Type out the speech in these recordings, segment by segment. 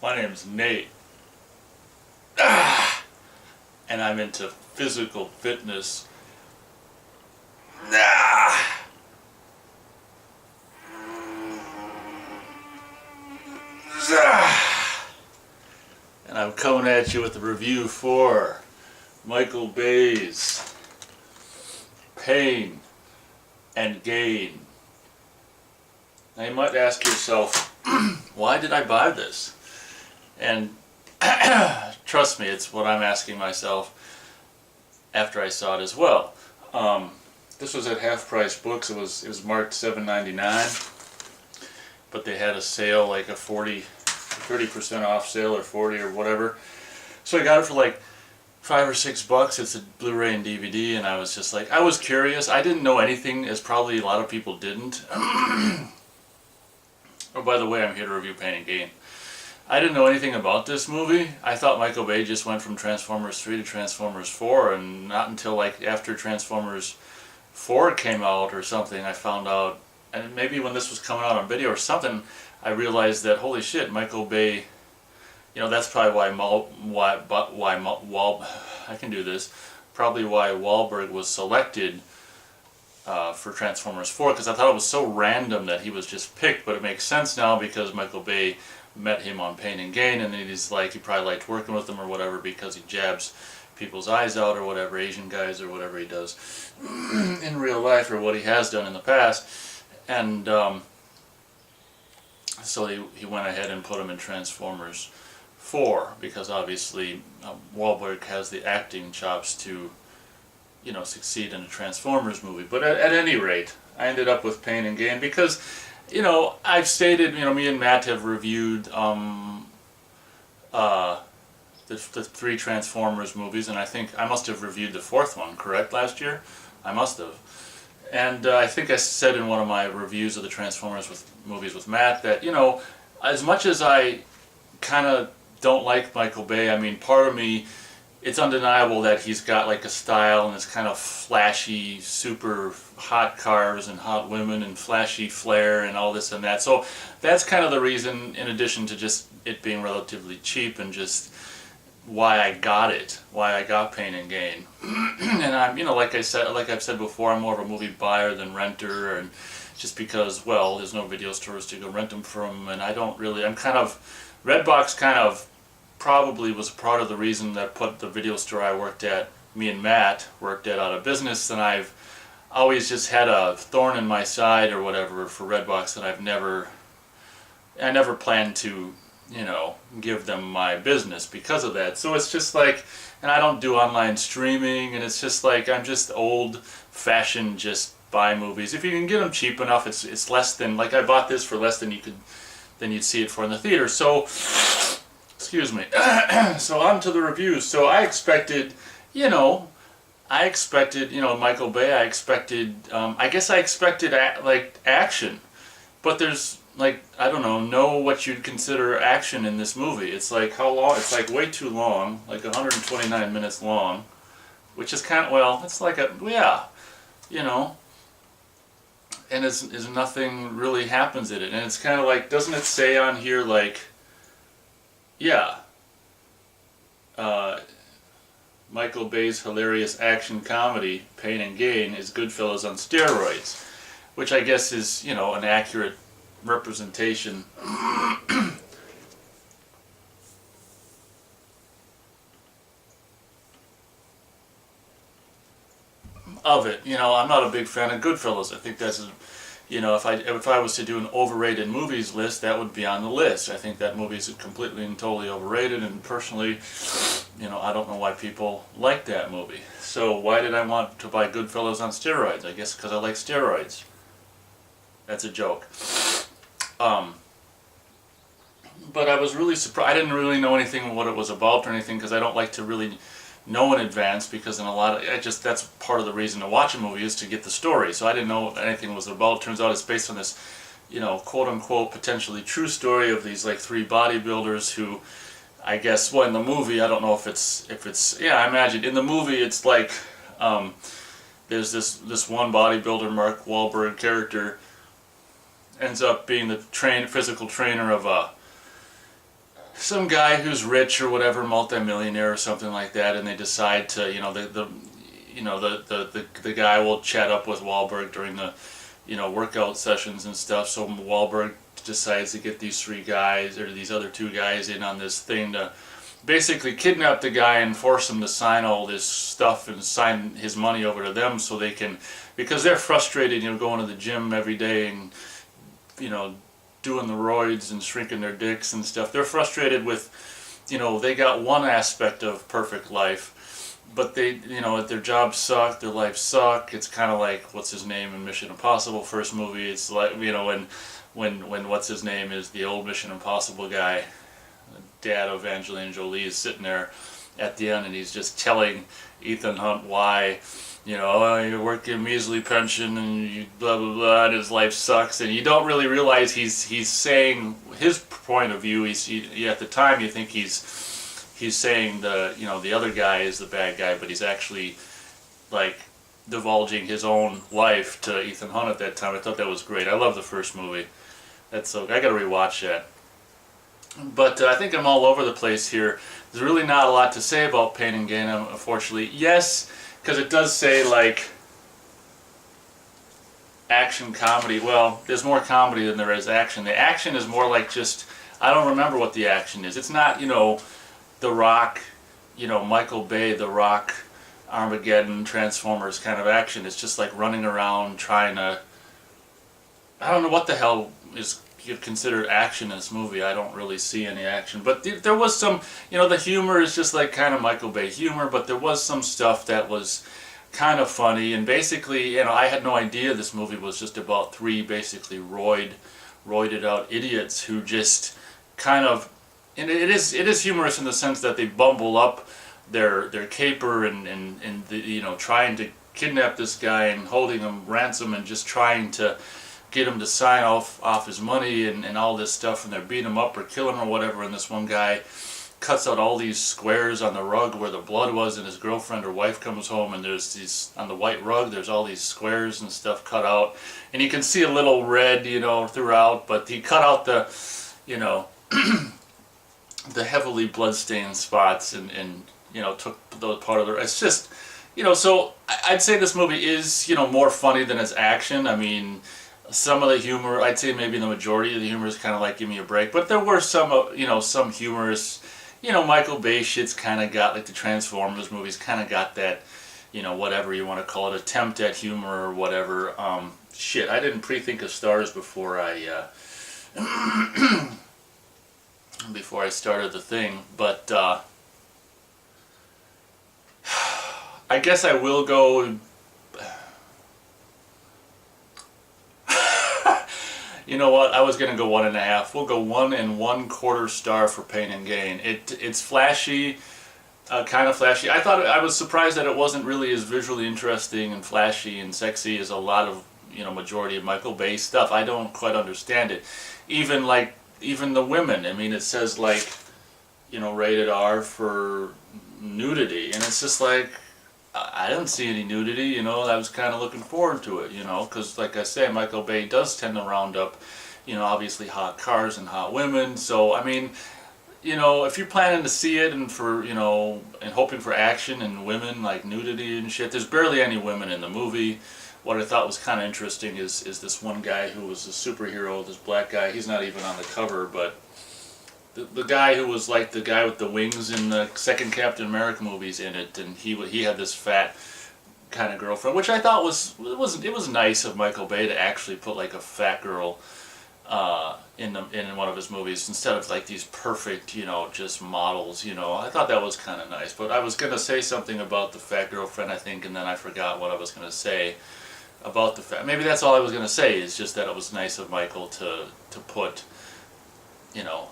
My name's Nate. And I'm into physical fitness. And I'm coming at you with a review for Michael Bay's Pain and Gain. Now you might ask yourself, why did I buy this? And trust me, it's what I'm asking myself after I saw it as well. This was at Half Price Books. It was marked $7.99, but they had a sale, like a 30% off sale, or 40 or whatever. So I got it for like $5 or $6. It's a Blu-ray and DVD, and I was just like, I was curious. I didn't know anything, as probably a lot of people didn't. Oh, by the way, I'm here to review Pain and Gain. I didn't know anything about this movie. I thought Michael Bay just went from Transformers 3 to Transformers 4, and not until like after Transformers 4 came out or something, I found out, and maybe when this was coming out on video or something, I realized that, holy shit, Michael Bay, you know, that's probably I can do this, probably why Wahlberg was selected for Transformers 4, because I thought it was so random that he was just picked, but it makes sense now because Michael Bay met him on Pain and Gain, and he's like, he probably liked working with him or whatever because he jabs people's eyes out or whatever, Asian guys or whatever he does in real life, or what he has done in the past. And so he went ahead and put him in Transformers 4 because obviously Wahlberg has the acting chops to, you know, succeed in a Transformers movie. But at any rate, I ended up with Pain and Gain because, you know, I've stated, you know, me and Matt have reviewed the 3 Transformers movies, and I think I must have reviewed the 4th one, correct, last year? I must have. And I think I said in one of my reviews of the Transformers movies with Matt that, you know, as much as I kind of don't like Michael Bay, I mean, part of me, it's undeniable that he's got like a style and it's kind of flashy, super hot cars and hot women and flashy flair and all this and that. So that's kind of the reason, in addition to just it being relatively cheap, and just why I got it, why I got Pain and Gain. And I'm, you know, like I've said before, I'm more of a movie buyer than renter, and just because, well, there's no video stores to go rent them from, and I don't really, I'm kind of, Redbox kind of probably was part of the reason that put the video store I worked at, me and Matt worked at, out of business, and I've always just had a thorn in my side or whatever for Redbox that I never planned to, you know, give them my business because of that. So it's just like, and I don't do online streaming, and it's just like, I'm just old-fashioned, just buy movies. If you can get them cheap enough, it's less than, like I bought this for less than you'd see it for in the theater. So, excuse me. So on to the reviews. So I expected, you know, Michael Bay. I expected, I guess I expected like action, but there's like, I don't know what you'd consider action in this movie. It's like, how long? It's like way too long, like 129 minutes long, which is kind of, well, it's like yeah, you know, and it's nothing really happens in it, and it's kind of like, doesn't it say on here like, yeah, Michael Bay's hilarious action comedy, Pain and Gain, is Goodfellas on steroids, which I guess is, you know, an accurate representation of it. You know, I'm not a big fan of Goodfellas. I think that's, you know, if I was to do an overrated movies list, that would be on the list. I think that movie is completely and totally overrated, and personally, you know, I don't know why people like that movie. So why did I want to buy Goodfellas on steroids? I guess because I like steroids. That's a joke. But I was really surprised. I didn't really know anything what it was about or anything, because I don't like to really know in advance, because in a lot of, that's part of the reason to watch a movie is to get the story. So I didn't know what anything was about. Turns out it's based on this, you know, quote unquote potentially true story of these like 3 bodybuilders who, I guess, well, in the movie, I don't know if it's yeah, I imagine in the movie it's like there's this one bodybuilder, Mark Wahlberg character, ends up being the physical trainer of a some guy who's rich or whatever, multimillionaire or something like that, and they decide to, the guy will chat up with Wahlberg during the, workout sessions and stuff. So Wahlberg decides to get these three guys or these other two guys in on this thing to basically kidnap the guy and force him to sign all this stuff and sign his money over to them so they can, because they're frustrated, going to the gym every day and, doing the roids and shrinking their dicks and stuff. They're frustrated with, they got one aspect of perfect life, but they, their jobs suck, their lives suck. It's kind of like, what's his name in Mission Impossible first movie? It's like, when what's his name is the old Mission Impossible guy, dad of Angelina Jolie, is sitting there at the end and he's just telling Ethan Hunt why, oh, you're working a measly pension and you blah blah blah, and his life sucks, and you don't really realize he's saying his point of view. At the time you think he's saying the other guy is the bad guy, but he's actually like divulging his own life to Ethan Hunt at that time. I thought that was great. I love the first movie. I gotta rewatch that. But I think I'm all over the place here. There's really not a lot to say about Pain and Gain, unfortunately. Yes, because it does say, like, action comedy. Well, there's more comedy than there is action. The action is more like just, I don't remember what the action is. It's not, The Rock, Michael Bay, The Rock, Armageddon, Transformers kind of action. It's just like running around trying to, I don't know what the hell is considered action in this movie. I don't really see any action, but there was some, the humor is just like kind of Michael Bay humor, but there was some stuff that was kind of funny, and basically, I had no idea this movie was just about three basically roided out idiots who just kind of, and it is humorous in the sense that they bumble up their caper and trying to kidnap this guy and holding him ransom and just trying to get him to sign off his money and all this stuff, and they're beating him up or killing him or whatever, and this one guy cuts out all these squares on the rug where the blood was, and his girlfriend or wife comes home, and there's these, on the white rug, there's all these squares and stuff cut out, and you can see a little red, throughout, but he cut out the, the heavily bloodstained spots and took those part of the, it's just, so I'd say this movie is, more funny than its action. I mean, some of the humor, I'd say maybe the majority of the humor is kind of like Give Me a Break, but there were some, some humorous, Michael Bay shit's kind of got, like the Transformers movies kind of got that, whatever you want to call it, attempt at humor or whatever. Shit, I didn't pre-think of stars before I, before I started the thing, but, I guess I will go. You know what? I was gonna go 1.5. We'll go 1 1/4 star for Pain and Gain. It's flashy, kind of flashy. I was surprised that it wasn't really as visually interesting and flashy and sexy as a lot of majority of Michael Bay stuff. I don't quite understand it. Even the women. I mean, it says like, rated R for nudity, and it's just like, I didn't see any nudity, I was kind of looking forward to it, because like I say, Michael Bay does tend to round up, obviously hot cars and hot women, so I mean, if you're planning to see it and for, and hoping for action and women, like nudity and shit, there's barely any women in the movie. What I thought was kind of interesting is this one guy who was a superhero, this black guy, he's not even on the cover, but the guy who was like the guy with the wings in the second Captain America movies in it, and he had this fat kind of girlfriend, which I thought it was nice of Michael Bay to actually put like a fat girl in one of his movies instead of like these perfect just models. I thought that was kind of nice. But I was gonna say something about the fat girlfriend, I think, and then I forgot what I was gonna say about the fat. Maybe that's all I was gonna say, is just that it was nice of Michael to put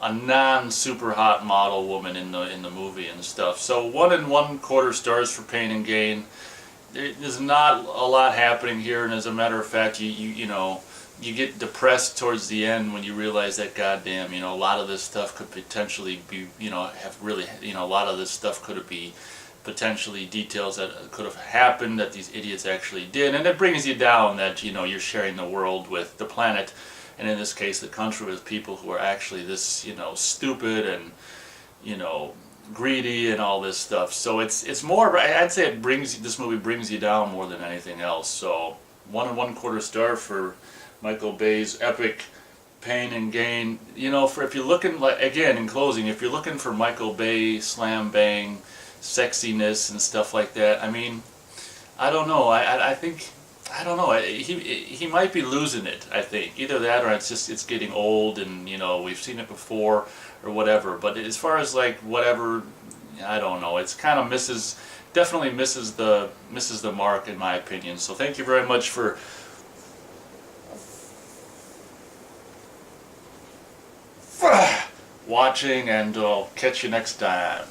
a non-super hot model woman in the movie and stuff. So 1 1/4 stars for Pain and Gain. There's not a lot happening here, and as a matter of fact, you get depressed towards the end when you realize that goddamn, a lot of this stuff could potentially be, have really, a lot of this stuff could be potentially details that could have happened that these idiots actually did, and it brings you down that you're sharing the world with the planet. and in this case the country with people who are actually this, stupid and, greedy and all this stuff. So it's more, I'd say this movie brings you down more than anything else. So 1 1/4 star for Michael Bay's epic Pain and Gain. If you're looking, like, again, in closing, if you're looking for Michael Bay slam bang sexiness and stuff like that, I mean, I don't know. I think, I don't know. He might be losing it. I think either that or it's getting old, and we've seen it before or whatever. But as far as like whatever, I don't know. It's kind of definitely misses the mark in my opinion. So thank you very much for watching, and I'll catch you next time.